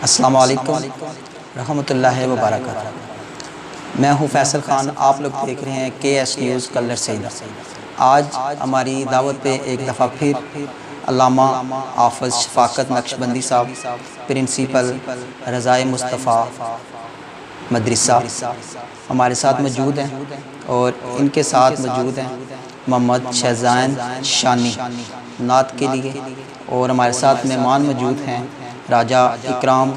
السلام علیکم رحمۃ اللہ وبرکاتہ۔ میں ہوں فیصل خان، آپ لوگ دیکھ رہے ہیں کے ایس نیوز کلر سیدہ۔ آج ہماری دعوت پہ ایک دفعہ پھر علامہ حافظ شفاقت نقشبندی صاحب، پرنسپل رضائے مصطفیٰ مدرسہ ہمارے ساتھ موجود ہیں، اور ان کے ساتھ موجود ہیں محمد شہزائن شانی نعت کے لیے، اور ہمارے ساتھ مہمان موجود ہیں راجہ اکرام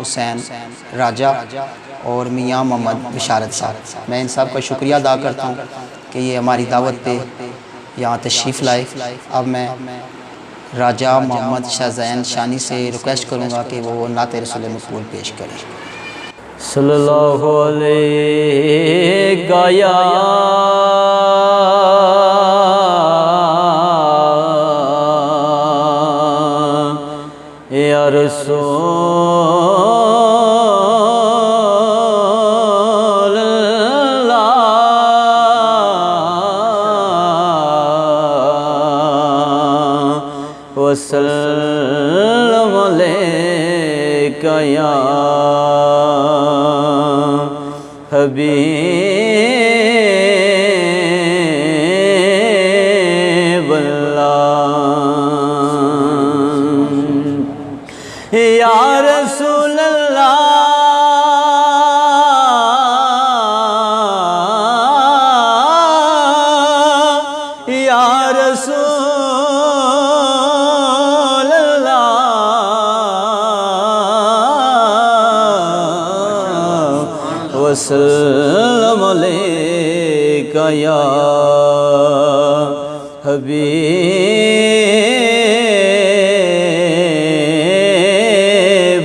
حسین راجہ اور میاں محمد بشارت صاحب۔ میں ان سب کا شکریہ ادا کرتا ہوں کہ یہ ہماری دعوت پہ یہاں تشریف لائے۔ اب میں راجہ محمد شہزائن شانی سے ریکویسٹ کروں گا کہ وہ نعت رسول مقبول پیش کریں۔ صلی اللہ علیہ گایا یا رسول اللہ وسلم علیک یا حبیب اللہ یا رسول اللہ یا رسول اللہ وسلم علیک یا حبیب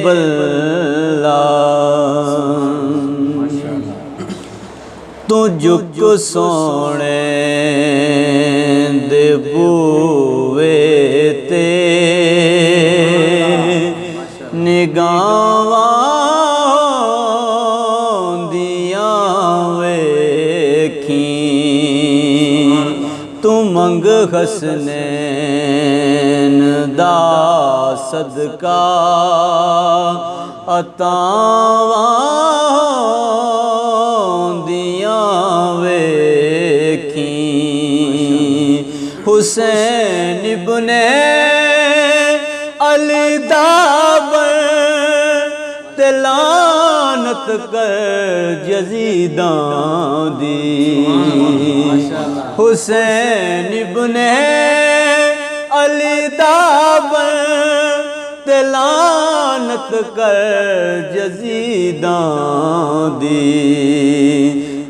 اللہ۔ تجھ کو سونے دے بوئے تے نگاواں تو منگ حسنین دا صدقہ عطاواں دیاں ویکھیں حسین ابن علی دابر تلانت کر یزیداں دی حسین ابن علی دابر تلانت کر یزیداں دی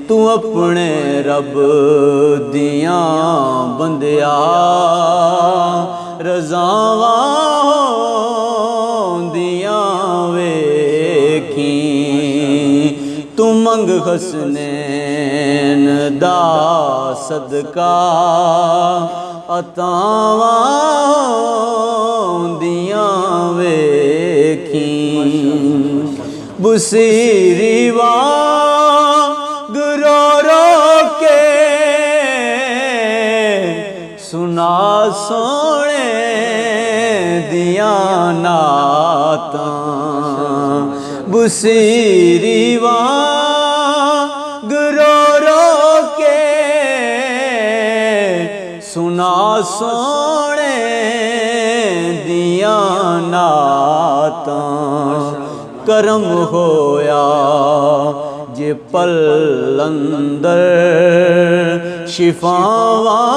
تو اپنے رب دیاں بندیا رضاواں دیاں ویکھیں تو منگ حسنین دا صدقہ عطاواں دیاں ویکھیں بصیری وانگ رو رو کے سنا سونے دیاں نعتاں بصیری وانگ رو رو کے سنا سونے دیاں نعتاں کرم ہویا جے پل اندر شفاواں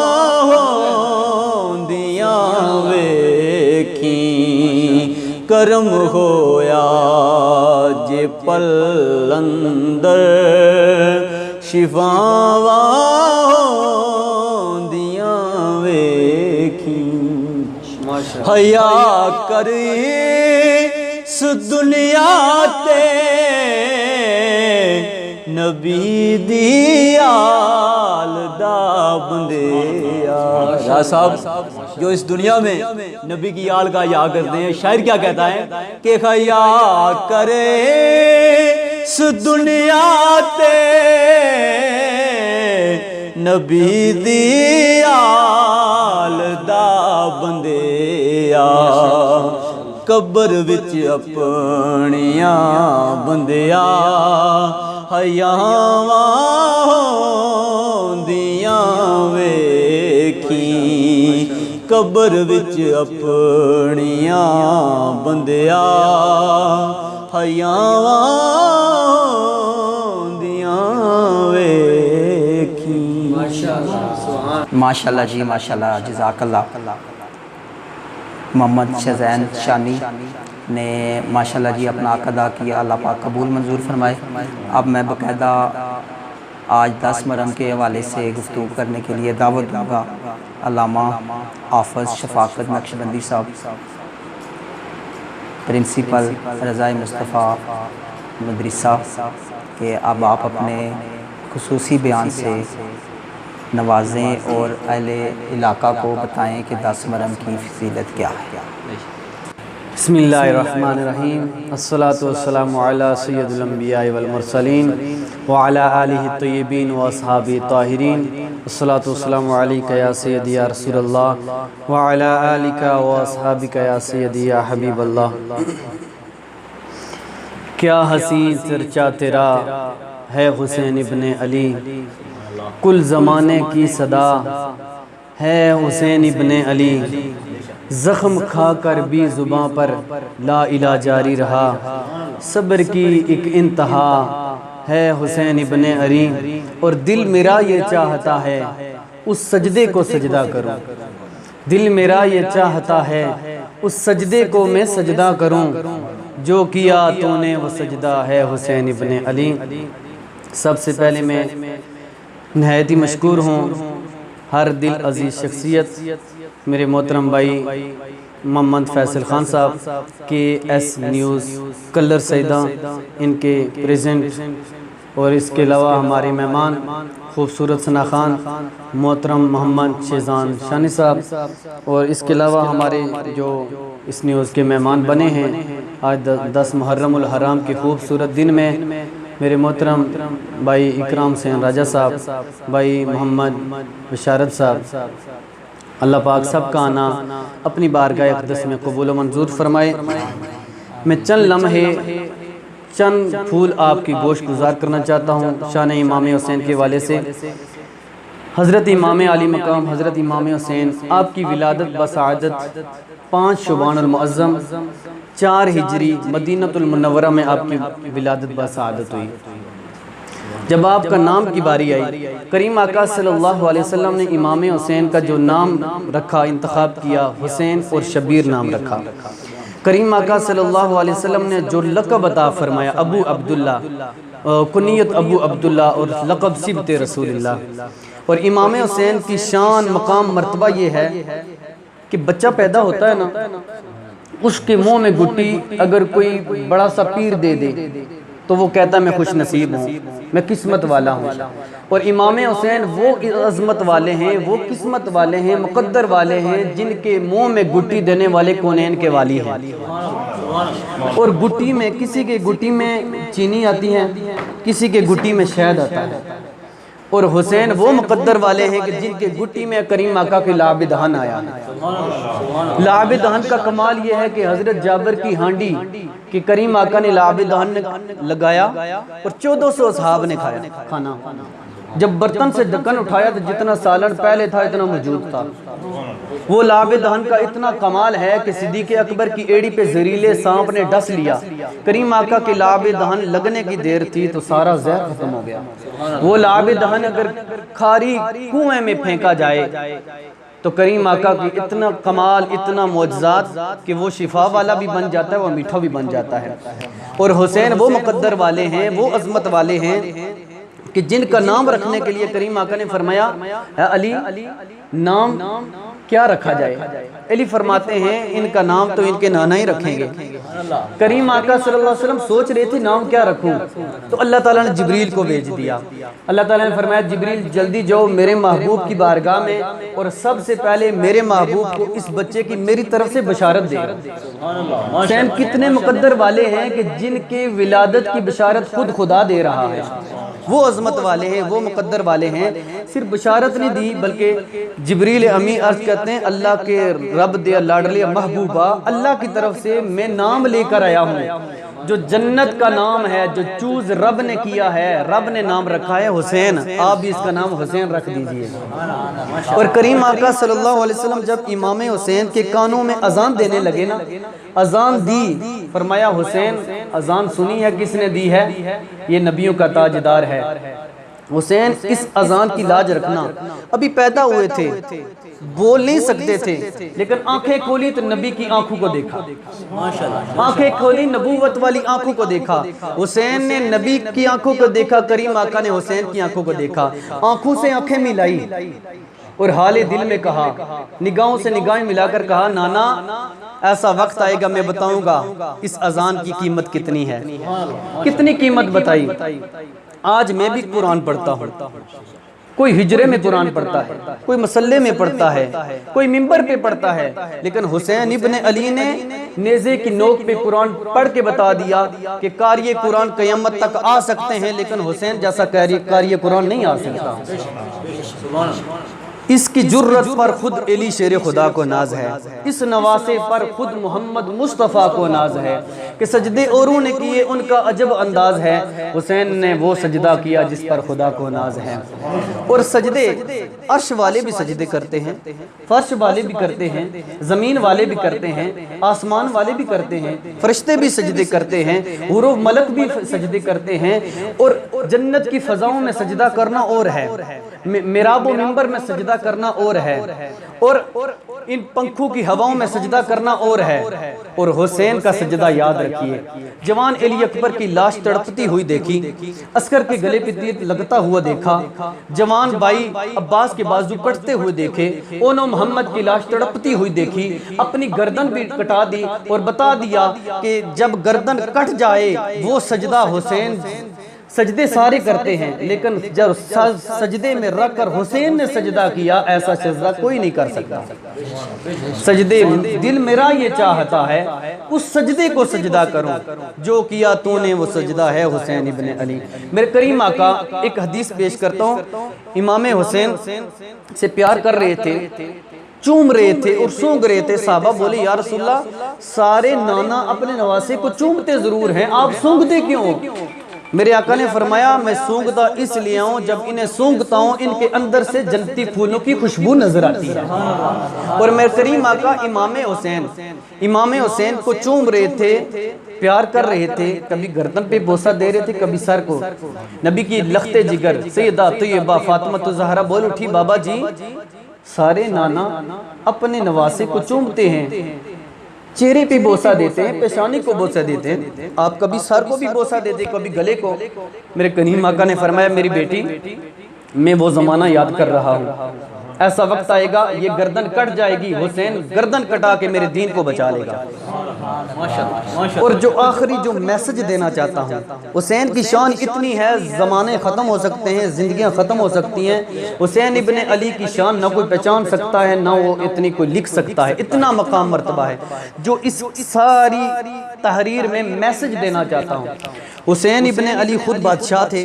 ہوندیاں ویکھیں کرم ہویا جے پل اندر شفاواں ہوندیاں ویکھیں حیا کری اس دنیا تے نبی دی آل دا بندیا۔ راز صاحب جو اس دنیا میں نبی کی آل کا یا کرتے ہیں، شاعر کیا کہتا ہے کہ حیا کرے اس دنیا تے نبی دی آل دا بندیا قبر وچ اپنیاں بندیا حیاواں ہوندیاں ویکھی قبر وچ اپنیاں بندیا حیاواں ہوندیاں ویکھی۔ ماشاءاللہ جی ماشاءاللہ، جزاک اللہ۔ محمد شزین شانی نے ماشاءاللہ جی اپنا حق ادا کیا، اللہ پاک قبول منظور فرمائے۔ اب میں باقاعدہ آج 10 محرم کے حوالے سے گفتگو کرنے کے لیے دعوت دوں گا علامہ حافظ شفاقت نقشبندی صاحب، پرنسپل رضائے مصطفیٰ مدرسہ، کہ اب آپ اپنے خصوصی بیان سے نوازیں اور اہل علاقہ کو بتائیں کہ 10 محرم کی فضیلت کیا ہے۔ بسم اللہ الرحمن الرحیم، الصلاۃ والسلام علی سید الانبیاء والمرسلین وعلی آلہ الطیبین واصحابہ الطاہرین، الصلاۃ والسلام علیک یا سیدی یا رسول اللہ وعلی آلک واصحابک یا سیدی یا حبیب اللہ۔ کیا حسین چرچا تیرا ہے حسین ابن علی، کل زمانے کی صدا ہے حسین ابن علی، زخم کھا کر بھی زباں پر لا الہ جاری رہا، صبر کی ایک انتہا ہے حسین ابن علی، اور دل میرا یہ چاہتا ہے اس سجدے کو سجدہ کروں، دل میرا یہ چاہتا ہے اس سجدے کو میں سجدہ کروں، جو کیا تو نے وہ سجدہ ہے حسین ابن علی۔ سب سے پہلے میں نہایت ہی مشکور ہوں ہر دل عزیز شخصیت میرے محترم بھائی محمد فیصل خان صاحب کے ایس نیوز کلر سیدہ، ان کے پریزنٹ، اور اس کے علاوہ ہمارے مہمان خوبصورت ثنا خان، محترم محمد شیزان شانی صاحب، اور اس کے علاوہ ہمارے جو اس نیوز کے مہمان بنے ہیں آج 10 محرم الحرام کے خوبصورت دن میں، میرے محترم بھائی اکرام حسین راجہ صاحب، بھائی محمد بشارت صاحب، اللہ پاک سب کا آنا اپنی بارگاہ اقدس میں قبول و منظور فرمائے۔ میں چند لمحے چند پھول آپ کی گوش گزار کرنا چاہتا ہوں شان امام حسین کے حوالے سے۔ حضرت امام علی مقام حضرت امام حسین، آپ کی ولادت بسعادت 5 شعبان المعظم 4 ہجری مدینہ المنورہ میں آپ کی ولادت بسعادت ہوئی۔ جب آپ کا نام کی باری آئی، کریم آقا صلی اللہ علیہ وسلم نے امام حسین کا جو نام رکھا، انتخاب کیا، حسین اور شبیر نام رکھا۔ کریم آقا صلی اللہ علیہ وسلم نے جو لقب عطا فرمایا، ابو عبداللہ، کنیت ابو عبداللہ اور لقب سبت رسول اللہ۔ اور امام حسین کی شان مقام مرتبہ یہ ہے کہ بچہ پیدا ہوتا ہے نا، اس کے منہ میں گٹی اگر کوئی بڑا سا پیر دے دے تو وہ کہتا ہے میں خوش نصیب ہوں، میں قسمت والا ہوں۔ اور امام حسین وہ عظمت والے ہیں، وہ قسمت والے ہیں، مقدر والے ہیں، جن کے منہ میں گٹی دینے والے کونین کے والی ہیں۔ اور گٹی میں کسی کے گٹی میں چینی آتی ہے، کسی کے گٹی میں شہد آتا ہے، اور حسین وہ مقدر والے ہیں کہ جن کے گٹی میں کریم آقا کے لعب دہن آیا۔ لعب دہن کا کمال یہ ہے کہ حضرت جابر کی ہانڈی کہ کریم آقا نے لعب دہن لگایا اور 1400 اصحاب نے کھایا کھانا۔ جب برتن سے ڈھکن اٹھایا تو جتنا سالن پہلے تھا اتنا موجود تھا۔ وہ لعب دہن کا اتنا کمال ہے کہ صدیق اکبر کی ایڑی پہ زہریلے سانپ نے ڈس لیا، کریم آقا کے لعب دہن لگنے کی دیر تھی تو سارا زہر ختم ہو گیا۔ وہ لعب دہن اگر کھاری کنویں میں پھینکا جائے تو کریم آقا کی اتنا کمال، اتنا معجزات کہ وہ شفا والا بھی بن جاتا ہے، وہ میٹھا بھی بن جاتا ہے۔ اور حسین وہ مقدر والے ہیں، وہ عظمت والے ہیں کہ جن کا نام رکھنے کے لیے کریم آقا نے فرمایا اے علی نام کیا رکھا جائے؟ علی فرماتے ہیں ان کا نام تو ان کے نانا ہی رکھیں گے۔ کریم آقا صلی اللہ علیہ وسلم سوچ رہے تھے نام کیا رکھوں، تو اللہ تعالیٰ نے جبریل کو بھیج دیا۔ اللہ تعالیٰ نے فرمایا جبریل جلدی جاؤ میرے محبوب کی بارگاہ میں، اور سب سے پہلے میرے محبوب کو اس بچے کی میری طرف سے بشارت دے۔ حسین کتنے مقدر والے ہیں کہ جن کے ولادت کی بشارت خود خدا دے رہا ہے۔ وہ عظمت والے ہیں، وہ مقدر والے ہیں۔ صرف بشارت نہیں دی بلکہ جبریل امی عرض کہتے کرتے ہیں اللہ کے رب دے لاڈلے محبوبہ، اللہ کی طرف سے میں نام لے کر آیا ہوں جو جنت کا نام ہے، جو چوز رب نے کیا ہے، رب نے نام رکھا ہے حسین، آپ بھی اس کا نام حسین رکھ دیجئے۔ اور کریم آقا صلی اللہ علیہ وسلم جب امام حسین کے کانوں میں اذان دینے لگے نا، اذان دی، فرمایا حسین اذان سنی ہے کس نے دی ہے؟ یہ نبیوں کا تاجدار ہے۔ حسین اس اذان کی لاج رکھنا، ابھی پیدا ہوئے تھے، بول نہیں سکتے تھے، لیکن آنکھیں کھولی تو نبی کی آنکھوں کو دیکھا، آنکھیں کھولی نبوت والی آنکھوں کو دیکھا، حسین نے نبی کی آنکھوں کو دیکھا، کریم آقا نے حسین کی آنکھوں کو دیکھا، آنکھوں سے آنکھیں ملائی اور حال دل میں کہا، نگاہوں سے نگاہیں ملا کر کہا، نانا ایسا وقت آئے گا میں بتاؤں گا اس اذان کی قیمت کتنی ہے۔ کتنی قیمت بتائی؟ آج میں بھی قرآن پڑھتا ہوں، کوئی ہجرے میں قرآن پڑھتا ہے، کوئی مسلے میں پڑھتا ہے، کوئی منبر پہ پڑھتا ہے، لیکن حسین ابن علی نے نیزے کی نوک پہ قرآن پڑھ کے بتا دیا کہ قاری قرآن قیامت تک آ سکتے ہیں لیکن حسین جیسا قاری قرآن نہیں آ سکتا۔ اس کی جرت پر خود علی شیر خدا کو ناز ہے، اس نواسے پر خود محمد مصطفیٰ کو ناز ہے کہ سجدے اوروں نے کیے ان کا عجب انداز ہے، حسین نے وہ سجدہ کیا جس پر خدا کو ناز ہے۔ اور سجدے عرش والے بھی سجدے کرتے ہیں، فرش والے بھی کرتے ہیں، زمین والے بھی کرتے ہیں، آسمان والے بھی کرتے ہیں، فرشتے بھی سجدے کرتے ہیں، حور و ملک بھی سجدے کرتے ہیں، اور جنت کی فضاؤں میں سجدہ کرنا اور ہے، محراب و منبر میں سجدہ کرنا اور ہے، اور ان پنکھوں کی ہواؤں میں سجدہ کرنا اور ہے۔ اور حسین کا سجدہ یاد رکھیے، جوان علی اکبر کی لاش تڑپتی ہوئی دیکھی، عسکر کے گلے پہ تیر لگتا ہوا دیکھا، جوان بھائی عباس کے بازو کٹتے ہوئے دیکھے، اونو محمد کی لاش تڑپتی ہوئی دیکھی، اپنی گردن بھی کٹا دی اور بتا دیا کہ جب گردن کٹ جائے وہ سجدہ حسین، سجدے سارے کرتے ہیں لیکن جب سجدے میں رکھ کر حسین نے سجدہ کیا ایسا سجدہ کوئی نہیں کر سکتا۔ سجدے دل میرا یہ چاہتا ہے اس سجدے کو سجدہ کروں، جو کیا تو نے وہ سجدہ ہے حسین ابن علی۔ میرے کریم آقا ایک حدیث پیش کرتا ہوں، امام حسین سے پیار کر رہے تھے، چوم رہے تھے اور سونگ رہے تھے، صحابہ بولے یا رسول اللہ سارے نانا اپنے نواسے کو چومتے ضرور ہیں، آپ سونگتے کیوں؟ میرے آقا نے فرمایا میں سونگتا اس لیے ہوں جب انہیں سونگتا ہوں ان کے اندر سے جنتی پھولوں کی خوشبو نظر آتی ہے۔ اور میرے کریم آقا امام حسین کو چوم رہے تھے، پیار کر رہے تھے، کبھی گردن پہ بوسہ دے رہے تھے، کبھی سر کو۔ نبی کی لخت جگر سیدہ طیبہ فاطمہ زہرا بول اٹھی، بابا جی سارے نانا اپنے نواسے کو چومتے ہیں، چہرے پہ بوسہ دیتے ہیں، پیشانی کو بوسہ دیتے ہیں، آپ کبھی سر کو بھی بوسہ دیتے، کبھی گلے کو۔ میرے کریم آقا نے فرمایا میری بیٹی میں وہ زمانہ یاد کر رہا ہوں، ایسا وقت آئے گا یہ گردن کٹ جائے گی، حسین گردن کٹا کے میرے دین کو بچا لے گا۔ اور جو آخری جو میسج دینا چاہتا ہوں، حسین کی شان اتنی ہے زمانے ختم ہو سکتے ہیں، زندگیاں ختم ہو سکتی ہیں، حسین ابن علی کی شان نہ کوئی پہچان سکتا ہے، نہ وہ اتنی کوئی لکھ سکتا ہے، اتنا مقام مرتبہ ہے۔ جو اس ساری تحریر میں میسج دینا چاہتا ہوں، حسین ابن علی خود بادشاہ تھے،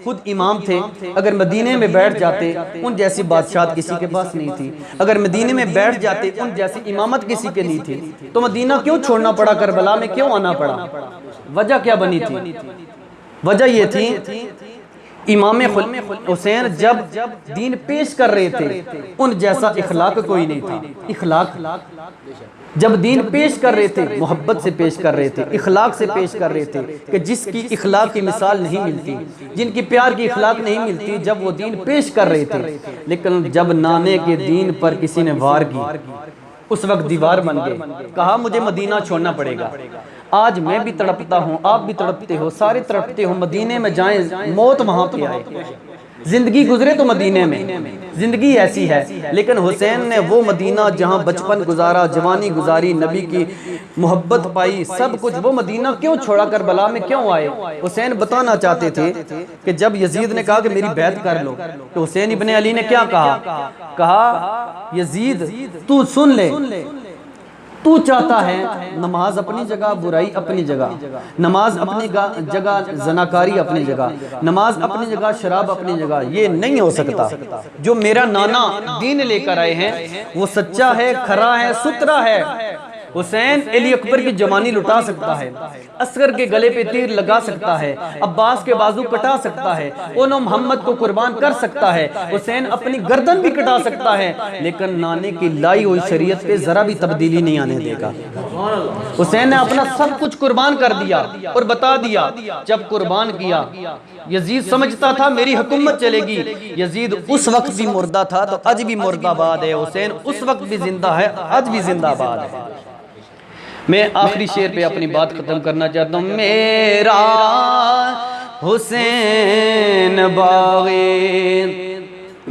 خود امام تھے، اگر مدینے میں بیٹھ جاتے ان جیسی بادشاہت کسی کے پاس نہیں تھی، اگر مدینے میں بیٹھ جاتے ان جیسی امامت کسی کے نہیں تھی، تو مدینہ کیوں چھوڑنا پڑا، کربلا میں کیوں آنا پڑا؟ وجہ کیا بنی تھی؟ وجہ یہ تھی امام حسین جب دین پیش کر رہے تھے ان جیسا اخلاق کوئی نہیں تھا۔ اخلاق جب دین پیش کر رہے تھے محبت سے پیش کر رہے تھے، اخلاق سے پیش کر رہے تھے کہ جس کی اخلاق کی مثال نہیں ملتی، جن کی پیار کی اخلاق نہیں ملتی، جب وہ دین پیش کر رہے تھے۔ لیکن جب نانے کے دین پر کسی نے وار کی اس وقت دیوار بن گئے، کہا مجھے مدینہ چھوڑنا پڑے گا۔ آج میں بھی تڑپتا ہوں، آپ بھی تڑپتے ہو، سارے تڑپتے ہو، مدینے میں جائیں موت وہاں پہ آئے، زندگی گزرے تو مدینے میں، زندگی ایسی ہے۔ لیکن حسین نے وہ مدینہ جہاں بچپن گزارا، جوانی گزاری، نبی کی محبت پائی، سب کچھ، وہ مدینہ کیوں چھوڑا، کربلا میں کیوں آئے؟ حسین بتانا چاہتے تھے کہ جب یزید نے کہا کہ میری بیعت کر لو تو حسین ابن علی نے کیا کہا؟ کہا یزید تو سن لے، تو چاہتا ہے نماز اپنی جگہ، برائی اپنی جگہ، نماز اپنی جگہ، زناکاری اپنی جگہ، نماز اپنی جگہ، شراب اپنی جگہ، یہ نہیں ہو سکتا۔ جو میرا نانا دین لے کر آئے ہیں وہ سچا ہے، کھرا ہے، ستھرا ہے۔ حسین علی اکبر کی جوانی لٹا سکتا ہے، اصغر کے گلے پہ تیر لگا سکتا ہے، عباس کے بازو کٹا سکتا ہے، اونو محمد کو قربان کر سکتا ہے، حسین اپنی گردن بھی کٹا سکتا ہے، لیکن نانے کی لائی ہوئی شریعت پہ ذرا بھی تبدیلی نہیں آنے دے گا۔ حسین نے اپنا سب کچھ قربان کر دیا اور بتا دیا، جب قربان کیا یزید سمجھتا تھا میری حکومت چلے گی، یزید اس وقت بھی مردہ تھا تو آج بھی مردہ آباد ہے، حسین اس وقت بھی زندہ ہے، آج بھی زندہ آباد ہے۔ میں آخری شعر پہ اپنی بات ختم کرنا چاہتا ہوں۔ میرا حسین باغِ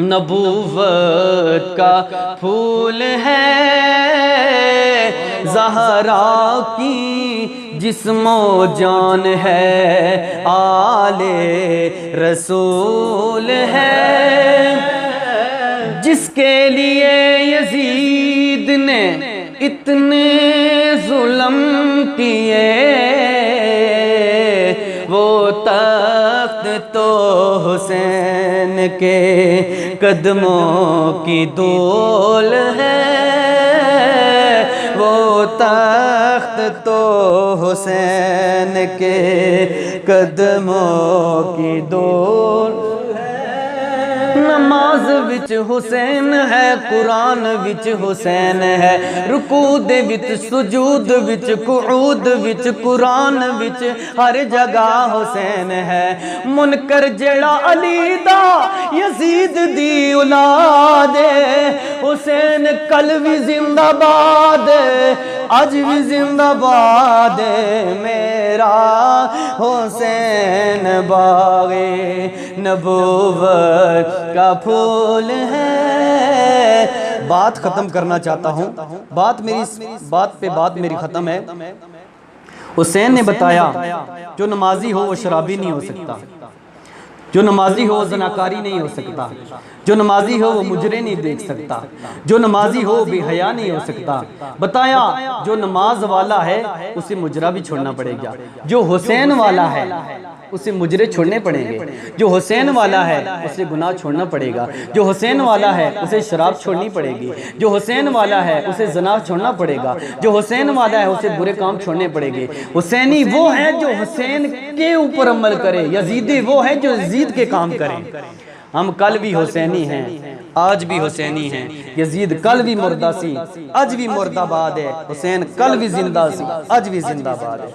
نبوت کا پھول ہے، زہرا کی جسم و جان ہے، آل رسول ہے، جس کے لیے یزید نے اتنے ظلم کیے، وہ تخت تو حسین کے قدموں کی دھول ہے، وہ تخت تو حسین کے قدموں کی دھول ہے۔ نماز وچ حسین ہے، قرآن وچ حسین ہے، رکوع دے وچ، سجود وچ، قعود وچ، قرآن وچ، ہر جگہ حسین ہے۔ منکر جڑا علی دا یزید دی اولاد ہے، حسین کل بھی زندہ باد ہے، آج بھی زندہ باد ہے۔ میرا حسین باغِ نبوت کا پھول ہے۔ بات ختم کرنا چاہتا ہوں، بات میری ختم ہے۔ حسین نے بتایا جو نمازی ہو وہ شرابی نہیں ہو سکتا، جو نمازی ہو وہ زناکاری نہیں ہو سکتا، جو نمازی ہو وہ مجرے نہیں دیکھ سکتا، جو نمازی ہو بے حیا نہیں ہو سکتا۔ بتایا جو نماز والا ہے اسے مجرا بھی چھوڑنا پڑے گا، جو حسین والا ہے اسے مجرے چھوڑنے پڑیں گے، جو حسین والا ہے اسے گناہ چھوڑنا پڑے گا، جو حسین والا ہے اسے شراب چھوڑنی پڑے گی، جو حسین والا ہے اسے زنا چھوڑنا پڑے گا، جو حسین والا ہے اسے برے کام چھوڑنے پڑے گے۔ حسینی وہ ہے جو حسین کے اوپر عمل کرے، یزیدی وہ ہے جو یزید کے کام کرے۔ ہم کل بھی حسینی ہیں، آج بھی حسینی ہیں۔ یزید کل بھی مردہ سی، آج بھی مردہ باد ہے۔ حسین کل بھی زندہ سی، آج بھی زندہ باد ہے۔